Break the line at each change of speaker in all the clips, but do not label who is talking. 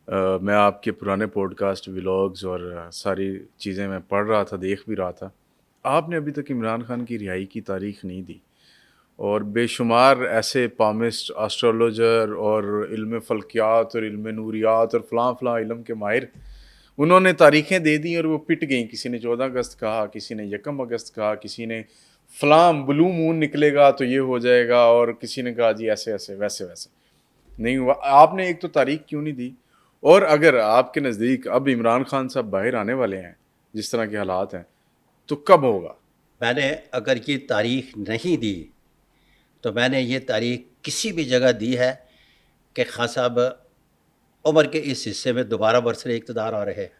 میں آپ کے پرانے پوڈ کاسٹ ولاگز اور ساری چیزیں میں پڑھ رہا تھا، دیکھ بھی رہا تھا. آپ نے ابھی تک عمران خان کی رہائی کی تاریخ نہیں دی، اور بے شمار ایسے پامسٹ اسٹرولوجر اور علم فلکیات اور علم نوریات اور فلاں فلاں علم کے ماہر، انہوں نے تاریخیں دے دیں اور وہ پٹ گئیں. کسی نے 14 اگست کہا، کسی نے 1 اگست کہا، کسی نے فلاں بلو مون نکلے گا تو یہ ہو جائے گا، اور کسی نے کہا جی ایسے ایسے ویسے ویسے. نہیں ہوا. آپ نے ایک تو تاریخ کیوں نہیں دی؟ اور اگر آپ کے نزدیک اب عمران خان صاحب باہر آنے والے ہیں جس طرح کے حالات ہیں، تو کب ہوگا؟
میں نے اگر یہ تاریخ نہیں دی تو میں نے یہ تاریخ کسی بھی جگہ دی ہے کہ خان صاحب عمر کے اس حصے میں دوبارہ برسر اقتدار آ رہے ہیں.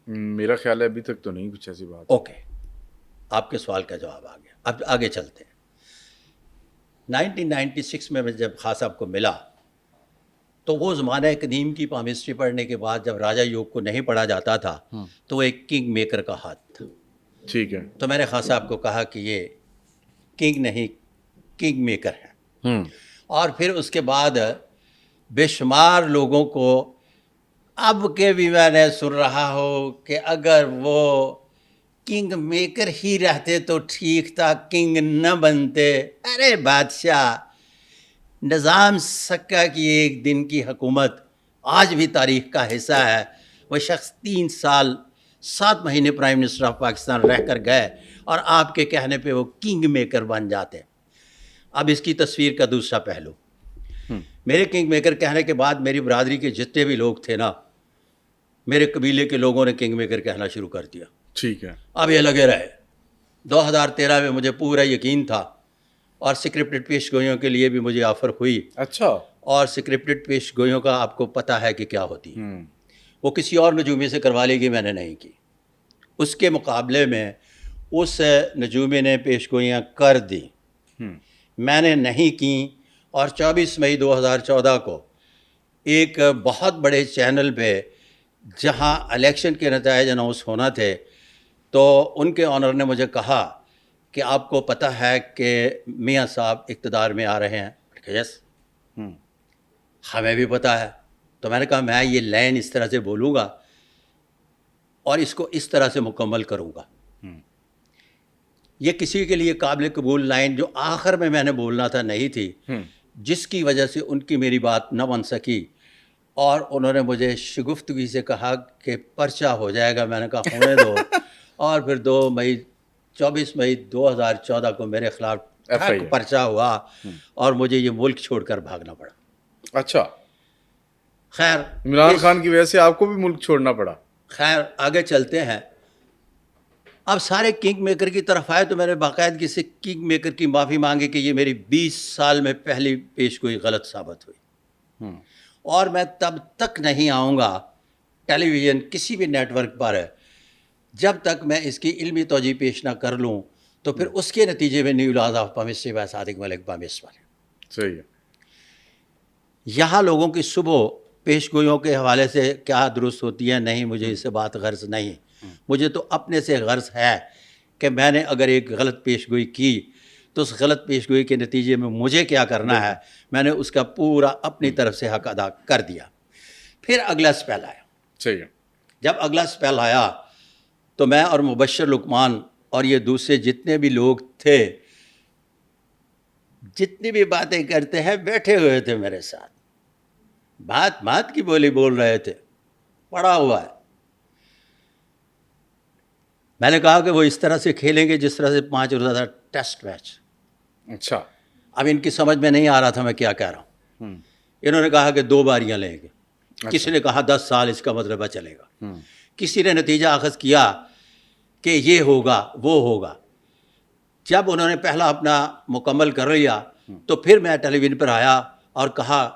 میرا خیال ہے ابھی تک تو نہیں کچھ ایسی بات.
اوکے، آپ کے سوال کا جواب آ گیا. اب آگے چلتے ہیں. 1996 میں جب خان صاحب کو ملا تو وہ زمانہ قدیم کی پامسٹری پڑھنے کے بعد جب راجا یوگ کو نہیں پڑھا جاتا تھا تو وہ ایک کنگ میکر کا ہاتھ تھا.
ٹھیک ہے.
تو میں نے خان صاحب کو کہا کہ یہ کنگ نہیں کنگ میکر ہے. اور پھر اس کے بعد بے شمار لوگوں کو اب کے بھی میں نے سن رہا ہوں کہ اگر وہ کنگ میکر ہی رہتے تو ٹھیک تھا، کنگ نہ بنتے. ارے بادشاہ، نظام سکہ کی ایک دن کی حکومت آج بھی تاریخ کا حصہ ہے. وہ شخص 3 سال 7 مہینے پرائم منسٹر آف پاکستان رہ کر گئے اور آپ کے کہنے پہ وہ کنگ میکر بن جاتے. اب اس کی تصویر کا دوسرا پہلو، میرے کنگ میکر کہنے کے بعد میری برادری کے جتنے بھی لوگ تھے نا، میرے قبیلے کے لوگوں نے کنگ میکر کہنا شروع کر دیا.
ٹھیک ہے.
اب یہ لگے رہے. 2013 میں مجھے پورا یقین تھا اور سکرپٹڈ پیش گوئیوں کے لیے بھی مجھے آفر ہوئی.
اچھا.
اور سکرپٹڈ پیش گوئیوں کا آپ کو پتہ ہے کہ کیا ہوتی ہے. وہ کسی اور نجومی سے کروا لے گی، میں نے نہیں کی. اس کے مقابلے میں اس نجومی نے پیش گوئیاں کر دی، میں نے نہیں کی. اور 24 مئی 2014 کو ایک بہت بڑے چینل پہ جہاں الیکشن کے نتائج اناؤنس ہونا تھے تو ان کے آنر نے مجھے کہا کہ آپ کو پتہ ہے کہ میاں صاحب اقتدار میں آ رہے ہیں. یس، ہمیں بھی پتہ ہے. تو میں نے کہا میں یہ لائن اس طرح سے بولوں گا اور اس کو اس طرح سے مکمل کروں گا. یہ کسی کے لیے قابل قبول لائن جو آخر میں نے بولنا تھا نہیں تھی، جس کی وجہ سے ان کی میری بات نہ بن سکی. اور انہوں نے مجھے شگفتگی سے کہا کہ پرچہ ہو جائے گا. میں نے کہا ہونے دو. اور پھر 24 مئی 2014 کو میرے خلاف پرچہ ہوا اور مجھے یہ ملک چھوڑ کر بھاگنا پڑا.
اچھا.
خیر،
عمران خان کی وجہ سے آپ کو بھی ملک چھوڑنا پڑا.
خیر آگے چلتے ہیں. اب سارے کنگ میکر کی طرف آئے تو میں نے باقاعدگی سے کنگ میکر کی معافی مانگی کہ یہ میری 20 سال میں پہلی پیش گوئی غلط ثابت ہوئی. اور میں تب تک نہیں آؤں گا ٹیلی ویژن کسی بھی نیٹ ورک پر جب تک میں اس کی علمی توجہ پیش نہ کر لوں. تو پھر اس کے نتیجے میں new laws of palmistry by Sadiq Malik palmist.
صحیح ہے.
یہاں لوگوں کی صبح پیش گوئیوں کے حوالے سے کیا درست ہوتی ہے نہیں، مجھے اس سے بات غرض نہیں. مجھے تو اپنے سے غرض ہے کہ میں نے اگر ایک غلط پیش گوئی کی تو اس غلط پیش گوئی کے نتیجے میں مجھے کیا کرنا ہے، میں نے اس کا پورا اپنی طرف سے حق ادا کر دیا. پھر اگلا سپیل آیا.
صحیح ہے.
جب اگلا سپیل آیا تو میں اور مبشر لقمان اور یہ دوسرے جتنے بھی لوگ تھے، جتنی بھی باتیں کرتے ہیں، بیٹھے ہوئے تھے میرے ساتھ، بات کی بولی بول رہے تھے، پڑا ہوا ہے. میں نے کہا کہ وہ اس طرح سے کھیلیں گے جس طرح سے 5 روزہ ٹیسٹ میچ.
اچھا.
اب ان کی سمجھ میں نہیں آ رہا تھا میں کیا کہہ رہا ہوں. انہوں نے کہا کہ 2 باریاں لیں گے. کسی نے کہا 10 سال اس کا مطلب چلے گا. کسی نے نتیجہ اخذ کیا کہ یہ ہوگا وہ ہوگا. جب انہوں نے پہلا اپنا مکمل کر لیا تو پھر میں ٹیلی ویژن پر آیا اور کہا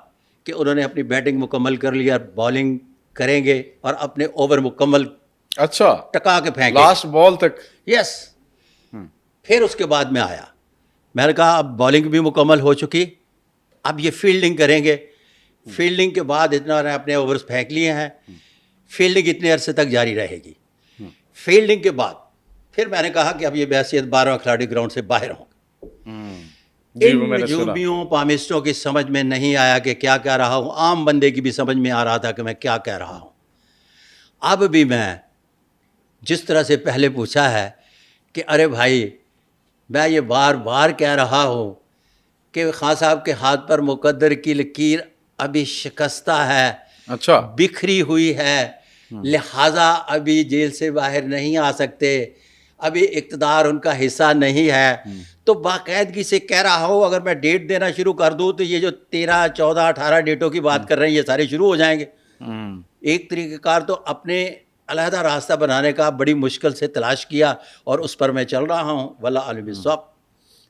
کہ انہوں نے اپنی بیٹنگ مکمل کر لیا، بالنگ کریں گے اور اپنے اوور مکمل
اچھا
ٹکا کے پھینکے
لاسٹ بال تک.
یس. پھر اس کے بعد میں آیا، میں نے کہا اب بالنگ بھی مکمل ہو چکی، اب یہ فیلڈنگ کریں گے. فیلڈنگ کے بعد اتنا نے اپنے اوورز پھینک لیے ہیں، فیلڈنگ اتنے عرصے تک جاری رہے گی. فیلڈنگ کے بعد پھر میں نے کہا کہ اب یہ بحیثیت 12 کھلاڑی گراؤنڈ سے باہر ہوں.
جی وہ
ان
میں نے سنا.
نجومیوں پامسٹوں کی سمجھ میں نہیں آیا کہ کیا کہہ رہا ہوں. عام بندے کی بھی سمجھ میں آ رہا تھا کہ میں کیا کہہ رہا ہوں. اب بھی میں جس طرح سے پہلے پوچھا ہے کہ ارے بھائی میں یہ بار بار کہہ رہا ہوں کہ خان صاحب کے ہاتھ پر مقدر کی لکیر ابھی شکستہ ہے,
اچھا
بکھری ہوئی ہے, لہٰذا ابھی جیل سے باہر نہیں آ سکتے, ابھی اقتدار ان کا حصہ نہیں ہے. تو باقاعدگی سے کہہ رہا ہوں اگر میں ڈیٹ دینا شروع کر دوں تو یہ جو 13, 14, 18 ڈیٹوں کی بات کر رہے ہیں یہ سارے شروع ہو جائیں گے. ایک طریقہ کار تو اپنے علیحدہ راستہ بنانے کا بڑی مشکل سے تلاش کیا اور اس پر میں چل رہا ہوں. واللہ عالم بالصواب.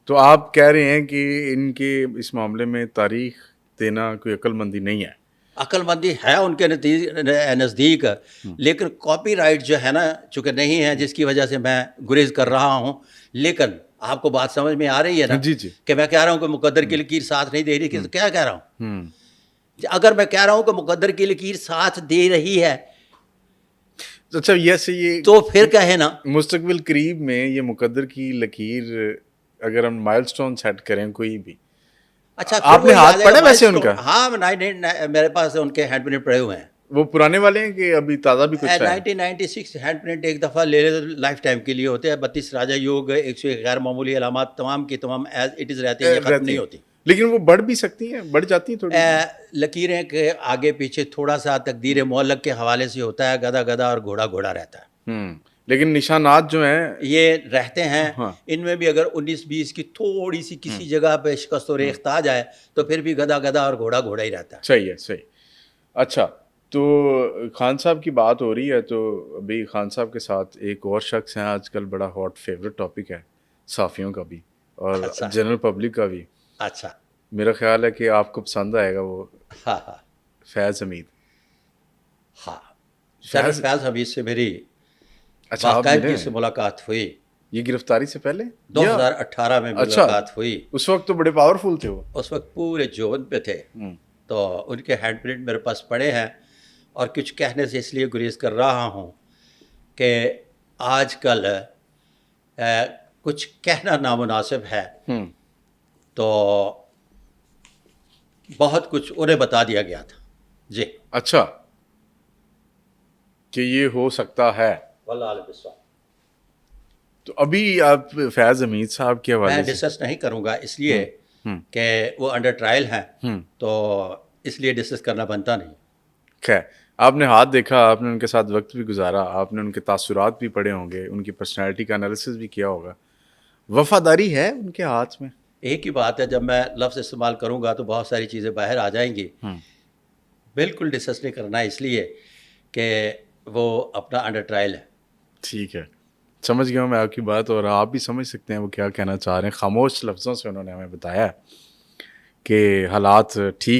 تو آپ کہہ رہے ہیں کہ ان کے اس معاملے میں تاریخ دینا کوئی عقل مندی نہیں ہے.
عقل مندی ہے ان کے نزدیک, لیکن کاپی رائٹ جو ہے نا چونکہ نہیں ہے, جس کی وجہ سے میں گریز کر رہا ہوں. لیکن آپ کو بات سمجھ میں آ رہی ہے نا
جی جی.
کہ میں کہہ رہا ہوں کہ مقدر کی لکیر ساتھ نہیں دے رہی, کہ کیا کہہ رہا ہوں.
ہوں
اگر میں کہہ رہا ہوں کہ مقدر کی لکیر ساتھ دے رہی ہے
اچھا یہ
تو پھر کہے نا
مستقبل قریب میں یہ مقدر کی لکیر اگر ہم مائل سٹون سیٹ کریں کوئی بھی.
اچھا
آپ نے ہاتھ پڑھا ویسے ان کا؟
ہاں میرے پاس ان کے ہینڈ پرنٹ پڑے ہوئے ہیں.
وہ پرانے والے ہیں کہ ابھی تازہ بھی کچھ ہے؟
1996 ہینڈ پرنٹ ایک دفعہ لے لے لائف ٹائم کے لیے ہوتے ہیں. 32 راجا یوگ, 101 غیر معمولی علامات تمام کی تمام ایز اٹ از رہتے ہیں, یہ ختم نہیں ہوتی.
لیکن وہ بڑھ بھی سکتی ہیں, بڑھ جاتی ہیں تھوڑی.
لکیریں کے آگے پیچھے تھوڑا سا تقدیر معلق کے حوالے سے ہوتا ہے, گدا گدا اور گھوڑا گھوڑا رہتا ہے.
لیکن نشانات جو ہیں
یہ رہتے ہیں.
ہاں.
ان میں بھی اگر 19-20 کی تھوڑی سی کسی جگہ پہ شکست و ریخت آ جائے تو پھر بھی گدا گدا اور گھوڑا گھوڑا ہی رہتا ہے.
صحیح ہے صحیح. اچھا تو خان صاحب کی بات ہو رہی ہے تو ابھی خان صاحب کے ساتھ ایک اور شخص ہیں آج کل, بڑا ہاٹ فیوریٹ ٹاپک ہے صحافیوں کا بھی اور جنرل پبلک کا بھی.
اچھا
میرا خیال ہے کہ آپ کو پسند آئے گا وہ
ہاں ہاں
فیض حمید.
ہاں فیض حمید سے میری
اچھا
باقاعدگی سے ملاقات ہوئی.
یہ گرفتاری سے پہلے
2018 میں ملاقات ہوئی.
اس وقت تو بڑے پاورفل تھے وہ,
اس وقت پورے جوبن پہ تھے. تو ان کے ہینڈ پرنٹ میرے پاس پڑے ہیں اور کچھ کہنے سے اس لیے گریز کر رہا ہوں کہ آج کل کچھ کہنا نامناسب ہے. تو بہت کچھ انہیں بتا دیا گیا تھا. جی
اچھا کہ یہ ہو سکتا ہے.
واللہ علیہ السلام.
تو ابھی آپ فیض حمید صاحب کے حوالے
میں
سے
ڈسکس نہیں کروں گا اس لیے کہ وہ انڈر ٹرائل ہیں, تو اس لیے ڈسکس کرنا بنتا نہیں.
خیر آپ نے ہاتھ دیکھا, آپ نے ان کے ساتھ وقت بھی گزارا, آپ نے ان کے تاثرات بھی پڑھے ہوں گے, ان کی پرسنالٹی کا انالیسس بھی کیا ہوگا. وفاداری ہے ان کے ہاتھ میں.
ایک ہی بات ہے, جب میں لفظ استعمال کروں گا تو بہت ساری چیزیں باہر آ جائیں گی. بالکل ڈسکس نہیں کرنا اس لیے کہ وہ اپنا انڈر ٹرائل ہے.
ٹھیک ہے, سمجھ گیا ہوں میں آپ کی بات, اور آپ بھی سمجھ سکتے ہیں وہ کیا کہنا چاہ رہے ہیں. خاموش لفظوں سے انہوں نے ہمیں بتایا کہ حالات ٹھیک